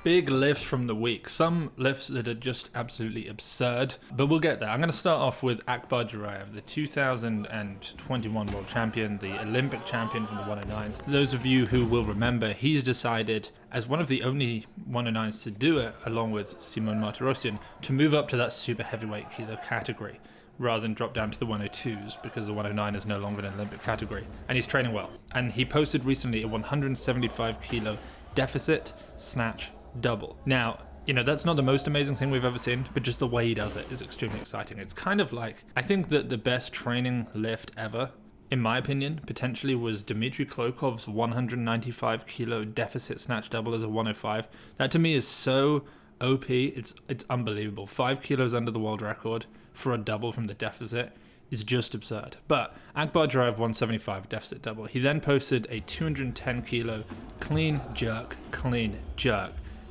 big lifts from the week. Some lifts that are just absolutely absurd, but we'll get there. I'm going to start off with Akbar Djuraev, the 2021 world champion, the Olympic champion from the 109s. Those of you who will remember, he's decided, as one of the only 109s to do it, along with Simon Martirosyan, to move up to that super heavyweight kilo category, rather than drop down to the 102s, because the 109 is no longer an Olympic category. And he's training well. And he posted recently a 175 kilo deficit snatch double. Now, that's not the most amazing thing we've ever seen, but just the way he does it is extremely exciting. It's kind of like, I think that the best training lift ever, in my opinion, potentially was Dmitry Klokhov's 195 kilo deficit snatch double as a 105. That to me is so OP, it's unbelievable. 5 kilos under the world record for a double from the deficit is just absurd. But Akbar Djuraev 175 deficit double. He then posted a 210 kilo clean jerk.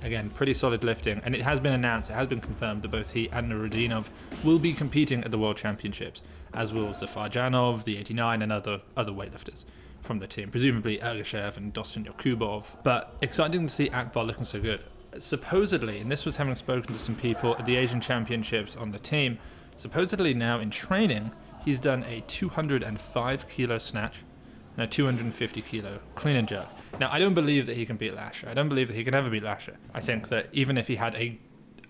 Again, pretty solid lifting, and it has been announced, it has been confirmed that both he and Nuruddinov will be competing at the World Championships, as will Zafarjanov, the 89, and other weightlifters from the team, presumably Ergashev and Dostan Yakubov. But exciting to see Akbar looking so good. Supposedly, and this was having spoken to some people at the Asian Championships on the team, supposedly now in training, he's done a 205 kilo snatch and a 250 kilo clean and jerk. Now, I don't believe that he can beat Lasha. I don't believe that he can ever beat Lasha. I think that even if he had a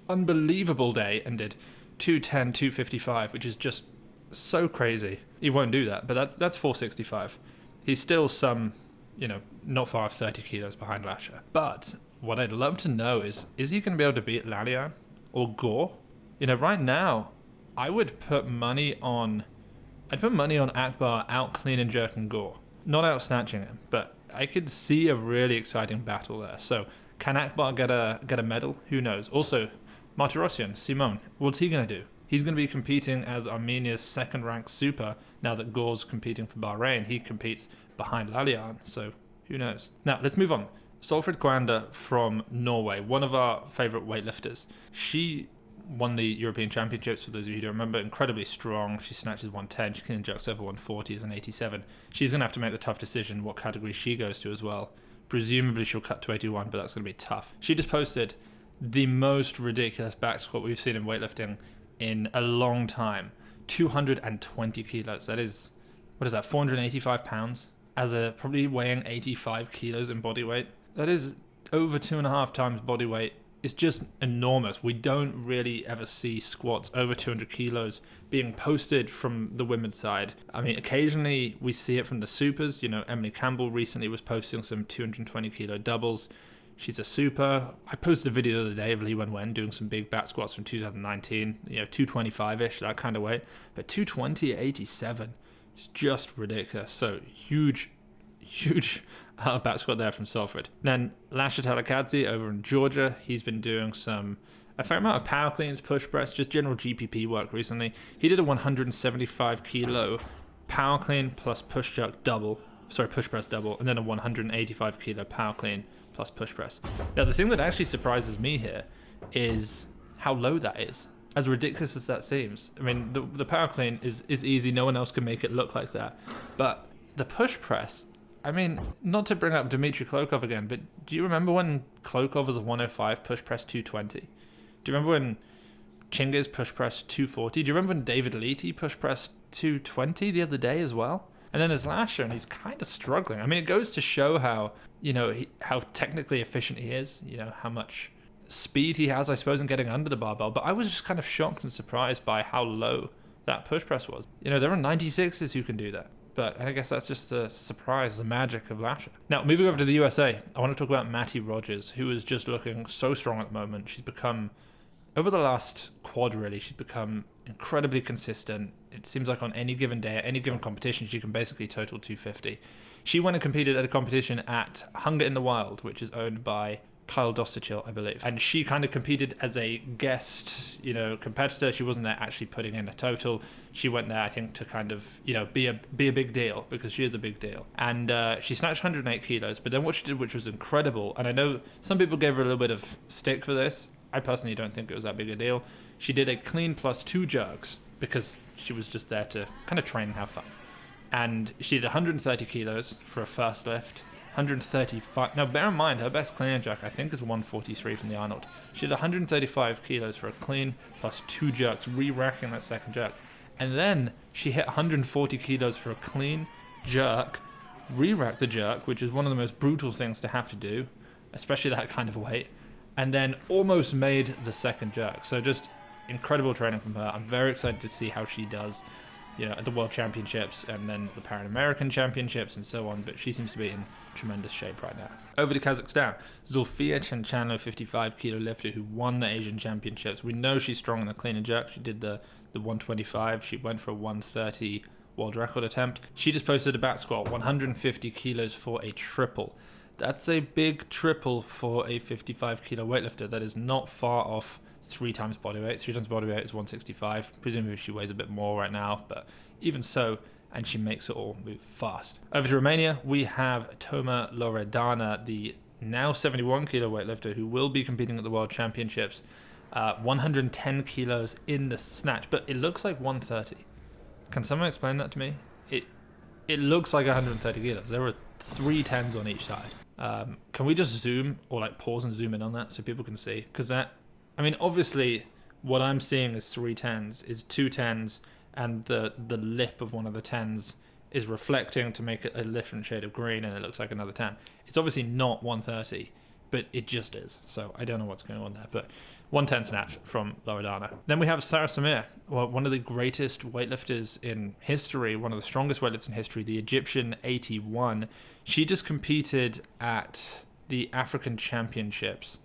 unbelievable day and did 210, 255, which is just so crazy, he won't do that. But that's 465. He's still some, not far off 30 kilos behind Lasha. But what I'd love to know is he going to be able to beat Lalian or Gore? Right now, I would put money on Akbar out clean and jerking Gore. Not out snatching him, but I could see a really exciting battle there. So can Akbar get a medal? Who knows? Also, Martirosyan, Simon, what's he going to do? He's going to be competing as Armenia's second-ranked super now that Gore's competing for Bahrain. He competes behind Lalian, so who knows? Now, let's move on. Solfrid Koanda from Norway, one of our favourite weightlifters. She won the European Championships, for those of you who don't remember, incredibly strong. She snatches 110, she can jerks over 140 as an 87. She's going to have to make the tough decision what category she goes to as well. Presumably she'll cut to 81, but that's going to be tough. She just posted the most ridiculous back squat we've seen in weightlifting in a long time. 220 kilos. That is, 485 pounds? As a probably weighing 85 kilos in body weight. That is over 2.5 times body weight. It's just enormous. We don't really ever see squats over 200 kilos being posted from the women's side. I mean, occasionally we see it from the supers. Emily Campbell recently was posting some 220 kilo doubles. She's a super. I posted a video the other day of Li Wenwen doing some big back squats from 2019, 225-ish, that kind of weight. But 220 at 87 is just ridiculous. So huge back squat there from Solfred. Then Lasha Talakhadze over in Georgia. He's been doing a fair amount of power cleans, push press, just general GPP work recently. He did a 175 kilo power clean plus push press double, and then a 185 kilo power clean plus push press. Now, the thing that actually surprises me here is how low that is. As ridiculous as that seems. I mean, the power clean is easy. No one else can make it look like that. But the push press, I mean, not to bring up Dmitry Klokhov again, but do you remember when Klokhov was a 105 push press 220? Do you remember when Chingiz push press 240? Do you remember when David Leety push press 220 the other day as well? And then there's Lasha, and he's kind of struggling. I mean, it goes to show how, how technically efficient he is, how much speed he has, I suppose, in getting under the barbell. But I was just kind of shocked and surprised by how low that push press was. There are 96s who can do that. But I guess that's just the surprise, the magic of Lasha. Now, moving over to the USA, I want to talk about Mattie Rogers, who is just looking so strong at the moment. She's become, over the last quad really, she's become incredibly consistent. It seems like on any given day, at any given competition, she can basically total 250. She went and competed at a competition at Hunger in the Wild, which is owned by Kyle Dostachil, I believe. And she kind of competed as a guest, competitor. She wasn't there actually putting in a total. She went there, I think, to kind of, be a big deal, because she is a big deal. And she snatched 108 kilos. But then what she did, which was incredible, and I know some people gave her a little bit of stick for this. I personally don't think it was that big a deal. She did a clean plus 2 jerks, because she was just there to kind of train and have fun. And she did 130 kilos for a first lift. 135. Now, bear in mind, her best clean and jerk, I think, is 143 from the Arnold. She did 135 kilos for a clean, plus 2 jerks, re-racking that second jerk. And then she hit 140 kilos for a clean jerk, re-rack the jerk, which is one of the most brutal things to have to do, especially that kind of weight, and then almost made the second jerk. So just incredible training from her. I'm very excited to see how she does, at the World Championships and then the Pan American Championships and so on, but she seems to be in tremendous shape right now. Over to Kazakhstan, Zulfiya Chinshanlo, 55 kilo lifter who won the Asian Championships. We know she's strong in the clean and jerk. She did the 125. She went for a 130 world record attempt. She just posted a back squat, 150 kilos for a triple. That's a big triple for a 55 kilo weightlifter. That is not far off 3 times body weight. 3 times body weight is 165. Presumably she weighs a bit more right now, but even so, and she makes it all move fast. Over to Romania, we have Toma Loredana, the now 71 kilo weightlifter who will be competing at the World Championships. 110 kilos in the snatch, but it looks like 130. Can someone explain that to me? It looks like 130 kilos. There are 3 10s on each side. Can we just zoom or pause and zoom in on that so people can see? Because obviously what I'm seeing is 3 10s, is 2 10s, and the lip of one of the 10s is reflecting to make it a different shade of green, and it looks like another 10. It's obviously not 130, but it just is. So I don't know what's going on there, but 110 snatch from Loredana. Then we have Sara Samir, one of the greatest weightlifters in history, one of the strongest weightlifters in history, the Egyptian 81. She just competed at the African Championships.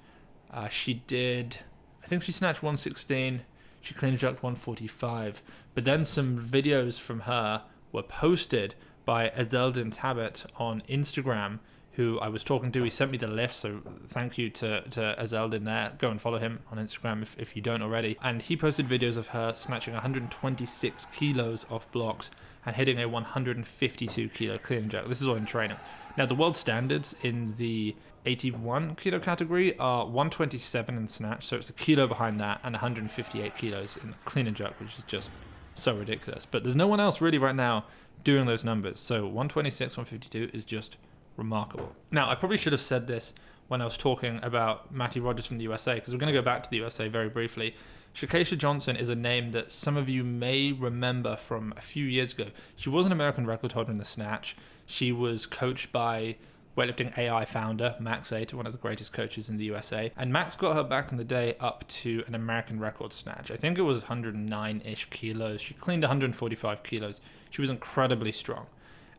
She snatched 116. She clean and jerked 145. But then some videos from her were posted by Azeldin Tabet on Instagram, who I was talking to. He sent me the list, so thank you to Azeldin there. Go and follow him on Instagram if you don't already. And he posted videos of her snatching 126 kilos off blocks and hitting a 152 kilo clean and jerk. This is all in training. Now, the world standards in the 81 kilo category are 127 in snatch, so it's a kilo behind that, and 158 kilos in the clean and jerk, which is just so ridiculous. But there's no one else really right now doing those numbers. So 126, 152 is just remarkable. Now, I probably should have said this when I was talking about Mattie Rogers from the USA, because we're going to go back to the USA very briefly. Shacasia Johnson is a name that some of you may remember from a few years ago. She was an American record holder in the snatch. She was coached by WEIGHTLIFTING.ai founder Max Ater, one of the greatest coaches in the USA. And Max got her back in the day up to an American record snatch. I think it was 109-ish kilos. She cleaned 145 kilos. She was incredibly strong.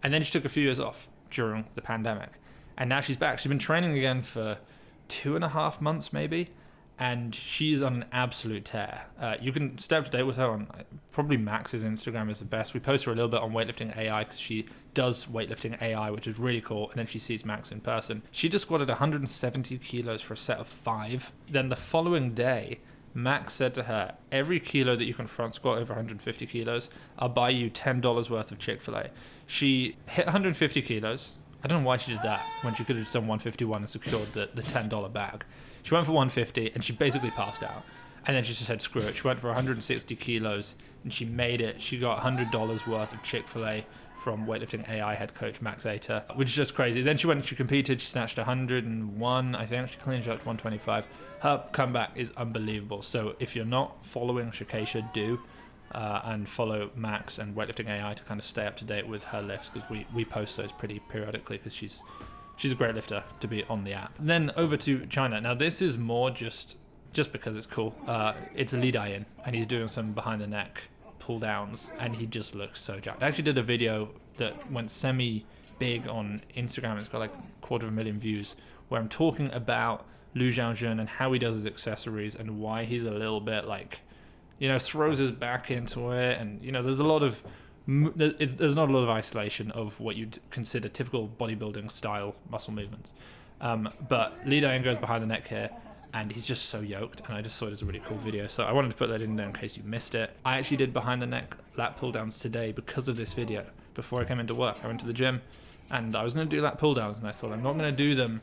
And then she took a few years off during the pandemic. And now she's back. She's been training again for 2.5 months maybe. And she's on an absolute tear. You can stay up to date with her on probably Max's Instagram is the best. We post her a little bit on WEIGHTLIFTING.ai because she does WEIGHTLIFTING.ai, which is really cool. And then she sees Max in person. She just squatted 170 kilos for a set of 5. Then the following day, Max said to her, every kilo that you can front squat over 150 kilos, I'll buy you $10 worth of Chick-fil-A. She hit 150 kilos. I don't know why she did that when she could have just done 151 and secured the $10 bag. She went for 150 and she basically passed out. And then she just said, screw it. She went for 160 kilos and she made it. She got $100 worth of Chick-fil-A from WEIGHTLIFTING.ai head coach Max Ater, which is just crazy. Then she went and she competed. She snatched 101, I think. She clean jerked 125. Her comeback is unbelievable. So if you're not following Shacasia, do. And follow Max and WEIGHTLIFTING.ai to kind of stay up to date with her lifts, because we post those pretty periodically, because she's a great lifter to be on the app. And then over to China. Now this is more just because it's cool. It's Dayin, and he's doing some behind the neck pull downs, and he just looks so jacked. I actually did a video that went semi-big on Instagram. It's got like 250,000 views, where I'm talking about Lu Zhaojun and how he does his accessories and why he's a little bit throws his back into it, and there's not a lot of isolation of what you'd consider typical bodybuilding style muscle movements. But Dayin goes behind the neck here, and he's just so yoked, and I just thought it was a really cool video, so I wanted to put that in there in case you missed it. I actually did behind the neck lat pull downs today because of this video. Before I came into work, I went to the gym, and I was going to do lat pull downs, and I thought I'm not going to do them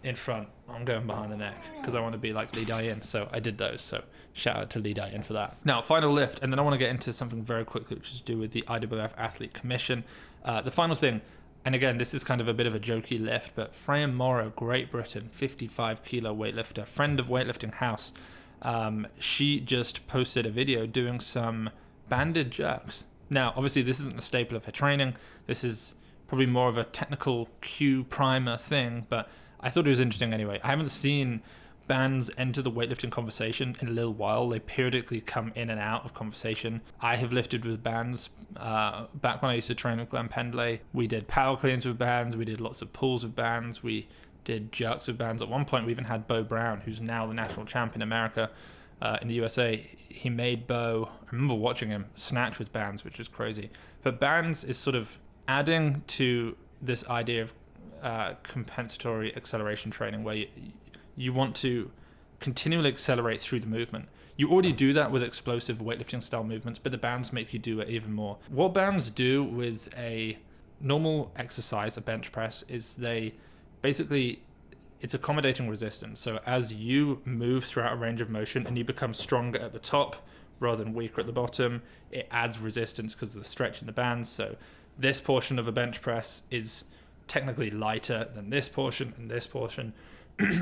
in front. I'm going behind the neck because I want to be like Dayin, so I did those. So shout out to Dayin for that. Now, final lift, and then I want to get into something very quickly, which is to do with the IWF Athlete Commission. The final thing, And again, this is kind of a bit of a jokey lift, but Fraer Morrow, Great Britain, 55 kilo weightlifter, friend of Weightlifting House, she just posted a video doing some banded jerks. Now, obviously, this isn't the staple of her training. This is probably more of a technical cue primer thing, but I thought it was interesting anyway. I haven't seen bands enter the weightlifting conversation in a little while. They periodically come in and out of conversation. I have lifted with bands back when I used to train with Glenn Pendlay. We did power cleans with bands. We did lots of pulls with bands. We did jerks with bands. At one point, we even had Bo Brown, who's now the national champ in America, in the USA. He made Bo, I remember watching him snatch with bands, which was crazy. But bands is sort of adding to this idea of compensatory acceleration training, where you want to continually accelerate through the movement. You already do that with explosive weightlifting style movements, but the bands make you do it even more. What bands do with a normal exercise, a bench press, is it's accommodating resistance. So as you move throughout a range of motion and you become stronger at the top rather than weaker at the bottom, it adds resistance because of the stretch in the bands. So this portion of a bench press is technically lighter than this portion and this portion.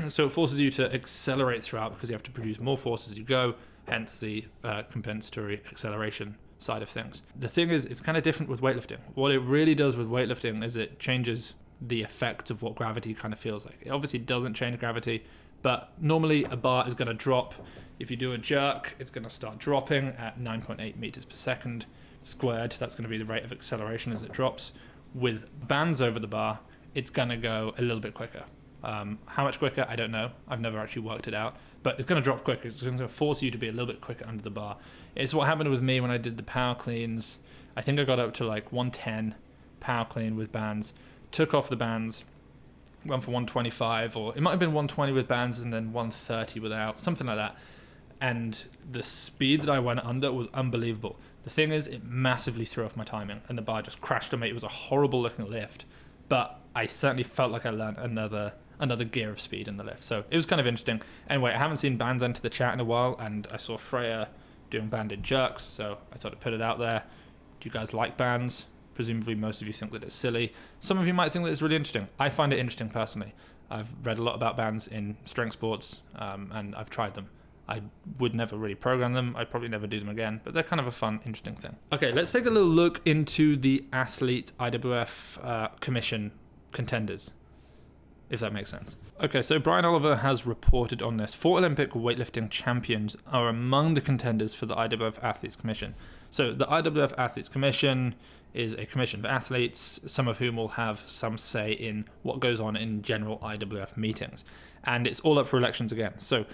So it forces you to accelerate throughout because you have to produce more force as you go, hence the compensatory acceleration side of things. The thing is, it's kind of different with weightlifting. What it really does with weightlifting is it changes the effect of what gravity kind of feels like. It obviously doesn't change gravity, but normally a bar is going to drop. If you do a jerk, it's going to start dropping at 9.8 meters per second squared. That's going to be the rate of acceleration as it drops. With bands over the bar, it's going to go a little bit quicker. How much quicker, I don't know. I've never actually worked it out, but it's going to drop quicker. It's going to force you to be a little bit quicker under the bar. It's what happened with me when I did the power cleans. I think I got up to like 110 power clean with bands, took off the bands, went for 125, or it might have been 120 with bands and then 130 without, something like that. And the speed that I went under was unbelievable. The thing is, it massively threw off my timing and the bar just crashed on me. It was a horrible looking lift, but I certainly felt like I learned another gear of speed in the lift. So it was kind of interesting. Anyway, I haven't seen bands enter the chat in a while, and I saw Fraer doing banded jerks, so I thought I'd put it out there. Do you guys like bands? Presumably most of you think that it's silly. Some of you might think that it's really interesting. I find it interesting personally. I've read a lot about bands in strength sports, and I've tried them. I would never really program them. I'd probably never do them again, but they're kind of a fun, interesting thing. Okay, let's take a little look into the athlete IWF Commission contenders, if that makes sense. Okay, so Brian Oliver has reported on this. 4 Olympic weightlifting champions are among the contenders for the IWF Athletes Commission. So the IWF Athletes Commission is a commission for athletes, some of whom will have some say in what goes on in general IWF meetings. And it's all up for elections again. So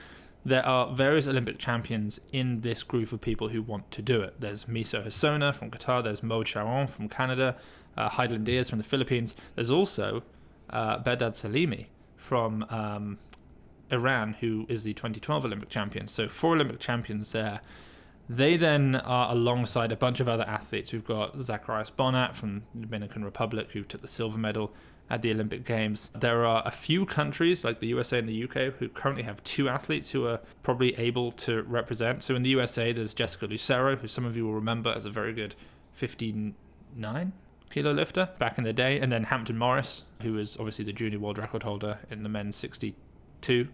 there are various Olympic champions in this group of people who want to do it. There's Miso Hasona from Qatar, there's Mo Charon from Canada, Heidlin Diaz from the Philippines. There's also Berdad Salimi from Iran, who is the 2012 Olympic champion. So 4 Olympic champions there. They then are alongside a bunch of other athletes. We've got Zacharias Bonat from the Dominican Republic, who took the silver medal at the Olympic Games. There are a few countries like the USA and the UK who currently have 2 athletes who are probably able to represent. So in the USA, there's Jessica Lucero, who some of you will remember as a very good 59 kilo lifter back in the day, and then Hampton Morris, who is obviously the junior world record holder in the men's 62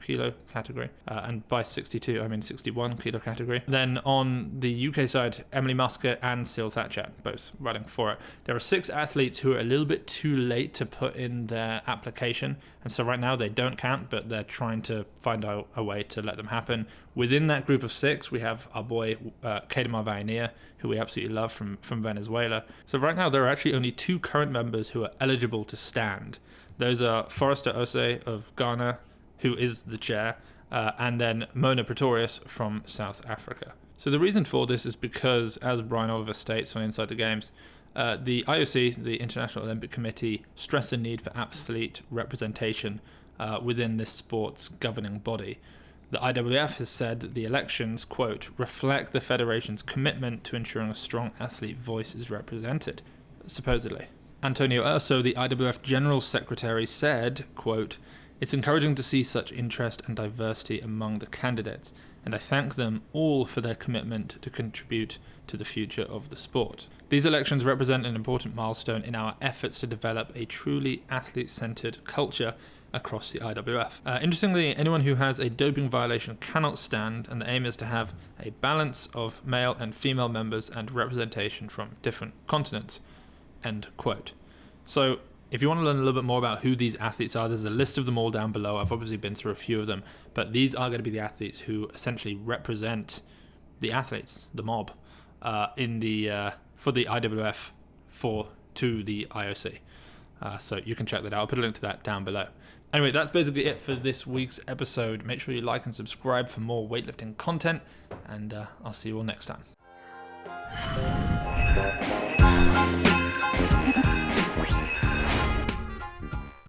kilo category, and by 62 I mean 61 kilo category. Then on the UK side, Emily Muscat and Seal Thatcher, both running for it. There are 6 athletes who are a little bit too late to put in their application, and so right now they don't count, but they're trying to find out a way to let them happen. Within that group of 6, we have our boy Kedemar Vainea, who we absolutely love from Venezuela. So right now there are actually only 2 current members who are eligible to stand. Those are Forrester Ose of Ghana, who is the chair, and then Mona Pretorius from South Africa. So the reason for this is because, as Brian Oliver states on Inside the Games, the IOC, the International Olympic Committee, stressed the need for athlete representation within this sport's governing body. The IWF has said that the elections, quote, reflect the federation's commitment to ensuring a strong athlete voice is represented, supposedly. Antonio Urso, the IWF General Secretary, said, quote, It's encouraging to see such interest and diversity among the candidates, and I thank them all for their commitment to contribute to the future of the sport. These elections represent an important milestone in our efforts to develop a truly athlete-centered culture across the IWF. Interestingly, anyone who has a doping violation cannot stand, and the aim is to have a balance of male and female members and representation from different continents. End quote. So, if you want to learn a little bit more about who these athletes are, there's a list of them all down below. I've obviously been through a few of them, but these are going to be the athletes who essentially represent the athletes, the mob, for the IWF to the IOC. So you can check that out. I'll put a link to that down below. Anyway, that's basically it for this week's episode. Make sure you like and subscribe for more weightlifting content, and I'll see you all next time.